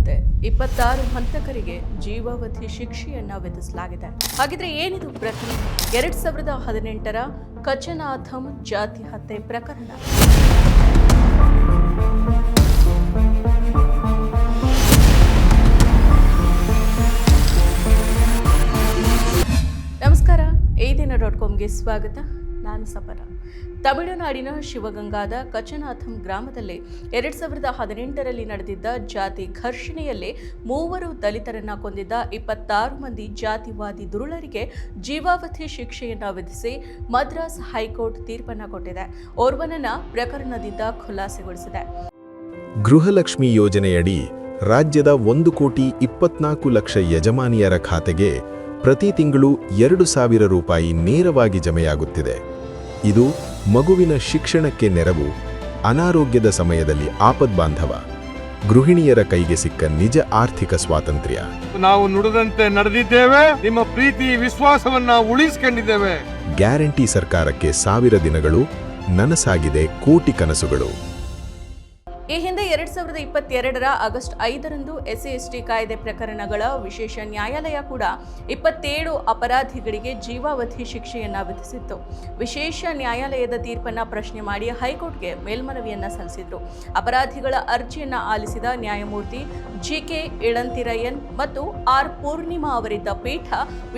ಸೇರಿದಂತೆ 26 ಹಂತಕರಿಗೆ ಜೀವಾವಧಿ ಶಿಕ್ಷೆಯನ್ನ ವಿಧಿಸಲಾಗಿದೆ. ಹಾಗಿದ್ರೆ ಏನಿದು ಪ್ರಕರಣ? 2018ರ ಕಚನಾಥಂ ಜಾತಿ ಹತ್ಯೆ ಪ್ರಕರಣ. ನಮಸ್ಕಾರ, eDina.comಗೆ ಸ್ವಾಗತ. ನಾನು ಸಪರ. ತಮಿಳುನಾಡಿನ ಶಿವಗಂಗಾದ ಕಚನಾಥಂ ಗ್ರಾಮದಲ್ಲಿ 2018ರಲ್ಲಿ ನಡೆದಿದ್ದ ಜಾತಿ ಘರ್ಷಣೆಯಲ್ಲಿ 3 ದಲಿತರನ್ನ ಕೊಂದಿದ್ದ 26 ಮಂದಿ ಜಾತಿವಾದಿ ದುರುಳರಿಗೆ ಜೀವಾವಧಿ ಶಿಕ್ಷೆಯನ್ನ ವಿಧಿಸಿ ಮದ್ರಾಸ್ ಹೈಕೋರ್ಟ್ ತೀರ್ಪನ್ನ ಕೊಟ್ಟಿದೆ. ಓರ್ವನನ್ನ ಪ್ರಕರಣದಿಂದ ಖುಲಾಸೆಗೊಳಿಸಿದೆ. ಗೃಹಲಕ್ಷ್ಮಿ ಯೋಜನೆಯಡಿ ರಾಜ್ಯದ 1,24,00,000 ಯಜಮಾನಿಯರ ಖಾತೆಗೆ ಪ್ರತಿ ತಿಂಗಳು 2,000 ರೂಪಾಯಿ ನೇರವಾಗಿ ಜಮೆಯಾಗುತ್ತಿದೆ. ಇದು ಮಗುವಿನ ಶಿಕ್ಷಣಕ್ಕೆ ನೆರವು, ಅನಾರೋಗ್ಯದ ಸಮಯದಲ್ಲಿ ಆಪದ್ಬಾಂಧವ, ಗೃಹಿಣಿಯರ ಕೈಗೆ ಸಿಕ್ಕ ನಿಜ ಆರ್ಥಿಕ ಸ್ವಾತಂತ್ರ್ಯ. ನಾವು ನುಡಿದಂತೆ ನಡೆದಿದ್ದೇವೆ, ನಿಮ್ಮ ಪ್ರೀತಿ ವಿಶ್ವಾಸವನ್ನ ಉಳಿಸಿಕೊಂಡಿದ್ದೇವೆ. ಗ್ಯಾರಂಟಿ ಸರ್ಕಾರಕ್ಕೆ 1000 ದಿನಗಳು, ನನಸಾಗಿದೆ ಕೋಟಿ ಕನಸುಗಳು. ಈ ಹಿಂದೆ 2022ರ ಆಗಸ್ಟ್ 5ರಂದು SC/ST ಕಾಯ್ದೆ ಪ್ರಕರಣಗಳ ವಿಶೇಷ ನ್ಯಾಯಾಲಯ ಕೂಡ 27 ಅಪರಾಧಿಗಳಿಗೆ ಜೀವಾವಧಿ ಶಿಕ್ಷೆಯನ್ನ ವಿಧಿಸಿತ್ತು. ವಿಶೇಷ ನ್ಯಾಯಾಲಯದ ತೀರ್ಪನ್ನ ಪ್ರಶ್ನೆ ಮಾಡಿ ಹೈಕೋರ್ಟ್ಗೆ ಮೇಲ್ಮನವಿಯನ್ನ ಸಲ್ಲಿಸಿದ್ರು. ಅಪರಾಧಿಗಳ ಅರ್ಜಿಯನ್ನ ಆಲಿಸಿದ ನ್ಯಾಯಮೂರ್ತಿ GK ಇಳಂತಿರಯ್ಯನ್ ಮತ್ತು R ಪೂರ್ಣಿಮಾ ಅವರಿದ್ದ ಪೀಠ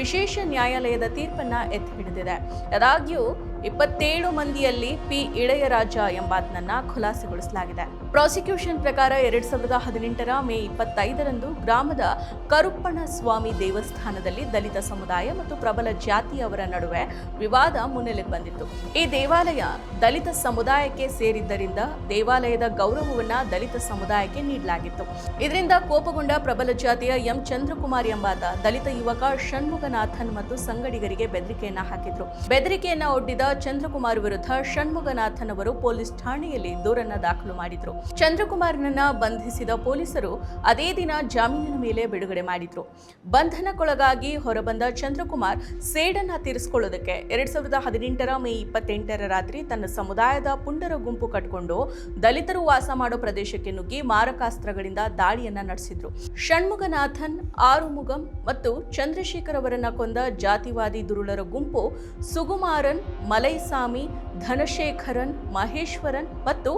ವಿಶೇಷ ನ್ಯಾಯಾಲಯದ ತೀರ್ಪನ್ನ ಎತ್ತಿ ಹಿಡಿದಿದೆ. ಆದಾಗ್ಯೂ 27 ಮಂದಿಯಲ್ಲಿ P ಇಳೆಯರಾಜ ಎಂಬಾತನನ್ನ ಖುಲಾಸೆಗೊಳಿಸಲಾಗಿದೆ. ಪ್ರಾಸಿಕ್ಯೂಷನ್ ಪ್ರಕಾರ 2018ರ ಮೇ 25ರಂದು ಗ್ರಾಮದ ಕರುಪ್ಪಣ ಸ್ವಾಮಿ ದೇವಸ್ಥಾನದಲ್ಲಿ ದಲಿತ ಸಮುದಾಯ ಮತ್ತು ಪ್ರಬಲ ಜಾತಿಯವರ ನಡುವೆ ವಿವಾದ ಮುನ್ನೆಲೆಗೆ ಬಂದಿತ್ತು. ಈ ದೇವಾಲಯ ದಲಿತ ಸಮುದಾಯಕ್ಕೆ ಸೇರಿದ್ದರಿಂದ ದೇವಾಲಯದ ಗೌರವವನ್ನ ದಲಿತ ಸಮುದಾಯಕ್ಕೆ ನೀಡಲಾಗಿತ್ತು. ಇದರಿಂದ ಕೋಪಗೊಂಡ ಪ್ರಬಲ ಜಾತಿಯ M ಚಂದ್ರಕುಮಾರ್ ಎಂಬಾತ ದಲಿತ ಯುವಕ ಷಣ್ಮುಗನಾಥನ್ ಮತ್ತು ಸಂಗಡಿಗರಿಗೆ ಬೆದರಿಕೆಯನ್ನ ಹಾಕಿದ್ರು. ಬೆದರಿಕೆಯನ್ನ ಒಡ್ಡಿದ ಚಂದ್ರಕುಮಾರ್ ವಿರುದ್ಧ ಷಣ್ಮುಗನಾಥನ್ ಅವರು ಪೊಲೀಸ್ ಠಾಣೆಯಲ್ಲಿ ದೂರನ್ನ ದಾಖಲು ಮಾಡಿದ್ರು. ಚಂದ್ರಕುಮಾರ್ನನ್ನ ಬಂಧಿಸಿದ ಪೊಲೀಸರು ಅದೇ ದಿನ ಜಾಮೀನಿನ ಮೇಲೆ ಬಿಡುಗಡೆ ಮಾಡಿದ್ರು. ಬಂಧನಕ್ಕೊಳಗಾಗಿ ಹೊರಬಂದ ಚಂದ್ರಕುಮಾರ್ ಸೇಡನ್ನ ತೀರಿಸಿಕೊಳ್ಳೋದಕ್ಕೆ 2018ರ ಮೇ 28ರ ರಾತ್ರಿ ತನ್ನ ಸಮುದಾಯದ ಪುಂಡರ ಗುಂಪು ಕಟ್ಟಿಕೊಂಡು ದಲಿತರು ವಾಸ ಮಾಡೋ ಪ್ರದೇಶಕ್ಕೆ ನುಗ್ಗಿ ಮಾರಕಾಸ್ತ್ರಗಳಿಂದ ದಾಳಿಯನ್ನ ನಡೆಸಿದ್ರು. ಷಣ್ಮುಗನಾಥನ್, ಆರುಮುಗಂ ಮತ್ತು ಚಂದ್ರಶೇಖರ್ ಅವರನ್ನ ಕೊಂದ ಜಾತಿವಾದಿ ದುರುಳರ ಗುಂಪು ಸುಗುಮಾರನ್, ಮಲೈಸಾಮಿ, ಧನಶೇಖರನ್, ಮಹೇಶ್ವರನ್ ಮತ್ತು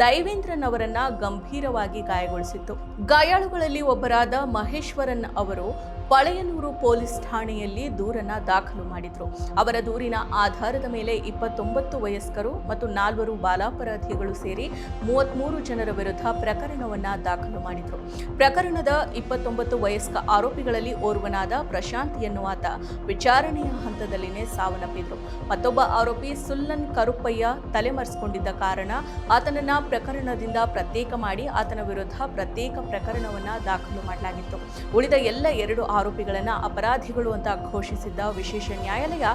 ದೈವೇಂದ್ರನ್ ಅವರನ್ನ ಗಂಭೀರವಾಗಿ ಗಾಯಗೊಳಿಸಿತ್ತು. ಗಾಯಾಳುಗಳಲ್ಲಿ ಒಬ್ಬರಾದ ಮಹೇಶ್ವರನ್ ಅವರು ಪಳೆಯನೂರು ಪೊಲೀಸ್ ಠಾಣೆಯಲ್ಲಿ ದೂರನ್ನ ದಾಖಲು ಮಾಡಿದ್ರು. ಅವರ ದೂರಿನ ಆಧಾರದ ಮೇಲೆ 29 ವಯಸ್ಕರು ಮತ್ತು 4 ಬಾಲಾಪರಾಧಿಗಳು ಸೇರಿ 33 ಜನರ ವಿರುದ್ಧ ಪ್ರಕರಣವನ್ನ ದಾಖಲು ಮಾಡಿದ್ರು. ಪ್ರಕರಣದ 29 ವಯಸ್ಕ ಆರೋಪಿಗಳಲ್ಲಿ ಓರ್ವನಾದ ಪ್ರಶಾಂತ್ ಎನ್ನುವಾತ ವಿಚಾರಣೆಯ ಹಂತದಲ್ಲಿನೇ ಸಾವನ್ನಪ್ಪಿದ್ರು. ಮತ್ತೊಬ್ಬ ಆರೋಪಿ ಸುಲ್ಲನ್ ಕರುಪ್ಪಯ್ಯ ತಲೆಮರೆಸಿಕೊಂಡಿದ್ದ ಕಾರಣ ಆತನನ್ನ ಪ್ರಕರಣದಿಂದ ಪ್ರತ್ಯೇಕ ಮಾಡಿ ಆತನ ವಿರುದ್ಧ ಪ್ರತ್ಯೇಕ ಪ್ರಕರಣವನ್ನ ದಾಖಲು ಮಾಡಲಾಗಿತ್ತು. ಉಳಿದ ಎಲ್ಲ 2 ಆರೋಪಿಗಳನ್ನ ಅಪರಾಧಿಗಳು ಅಂತ ಘೋಷಿಸಿದ್ದ ವಿಶೇಷ ನ್ಯಾಯಾಲಯ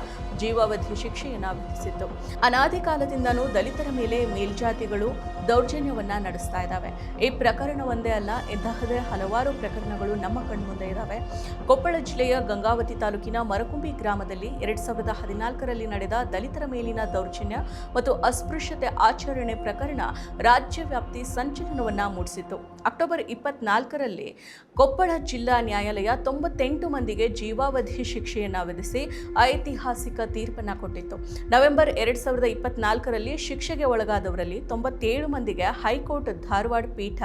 ಜೀವಾವಧಿ ಶಿಕ್ಷೆಯನ್ನ ವಿಧಿಸಿತ್ತು. ಅನಾದಿ ಕಾಲದಿಂದನೂ ದಲಿತರ ಮೇಲೆ ಮೇಲ್ಜಾತಿಗಳು ದೌರ್ಜನ್ಯವನ್ನ ನಡೆಸ್ತಾ ಇದ್ದಾವೆ. ಈ ಪ್ರಕರಣ ಒಂದೇ ಅಲ್ಲ, ಇಂತಹದೇ ಹಲವಾರು ಪ್ರಕರಣಗಳು ನಮ್ಮ ಕಣ್ಮುಂದೆ ಇದ್ದಾವೆ. ಕೊಪ್ಪಳ ಜಿಲ್ಲೆಯ ಗಂಗಾವತಿ ತಾಲೂಕಿನ ಮರಕುಂಬಿ ಗ್ರಾಮದಲ್ಲಿ 2014ರಲ್ಲಿ ನಡೆದ ದಲಿತರ ಮೇಲಿನ ದೌರ್ಜನ್ಯ ಮತ್ತು ಅಸ್ಪೃಶ್ಯತೆ ಆಚರಣೆ ಪ್ರಕರಣ ರಾಜ್ಯವ್ಯಾಪ್ತಿ ಸಂಚಲನವನ್ನ ಮೂಡಿಸಿತ್ತು. ಅಕ್ಟೋಬರ್ 24ರಲ್ಲಿ ಕೊಪ್ಪಳ ಜಿಲ್ಲಾ ನ್ಯಾಯಾಲಯ 98 ಮಂದಿಗೆ ಜೀವಾವಧಿ ಶಿಕ್ಷೆಯನ್ನ ವಿಧಿಸಿ ಐತಿಹಾಸಿಕ ತೀರ್ಪನ್ನ ಕೊಟ್ಟಿತ್ತು. ನವೆಂಬರ್ 2024ರಲ್ಲಿ ಶಿಕ್ಷೆಗೆ ಒಳಗಾದವರಲ್ಲಿ 97 ಮಂದಿಗೆ ಹೈಕೋರ್ಟ್ ಧಾರವಾಡ ಪೀಠ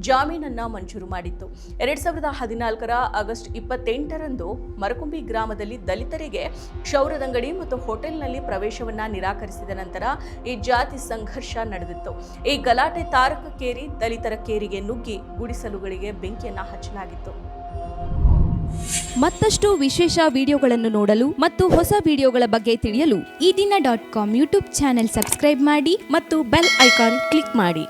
ಜಾಮೀನನ್ನ ಮಂಜೂರು ಮಾಡಿತ್ತು. 2014ರ ಆಗಸ್ಟ್ 28ರಂದು ಮರಕುಂಬಿ ಗ್ರಾಮದಲ್ಲಿ ದಲಿತರಿಗೆ ಕ್ಷೌರದಂಗಡಿ ಮತ್ತು ಹೋಟೆಲ್ನಲ್ಲಿ ಪ್ರವೇಶವನ್ನ ನಿರಾಕರಿಸಿದ ನಂತರ ಈ ಜಾತಿ ಸಂಘರ್ಷ ನಡೆದಿತ್ತು. ಈ ಗಲಾಟೆ ತಾರಕಕ್ಕೇರಿ ದಲಿತರ ಕೇರಿಗೆ ನುಗ್ಗಿ ಗುಡಿಸಲುಗಳಿಗೆ ಬೆಂಕಿಯನ್ನ ಹಚ್ಚಲಾಗಿತ್ತು. ಮತ್ತಷ್ಟು ವಿಶೇಷ ವಿಡಿಯೋಗಳನ್ನು ನೋಡಲು ಮತ್ತು ಹೊಸ ವಿಡಿಯೋಗಳ ಬಗ್ಗೆ ತಿಳಿಯಲು eDina.com ಯೂಟ್ಯೂಬ್ ಚಾನೆಲ್ ಸಬ್ಸ್ಕ್ರೈಬ್ ಮಾಡಿ ಮತ್ತು ಬೆಲ್ ಐಕಾನ್ ಕ್ಲಿಕ್ ಮಾಡಿ.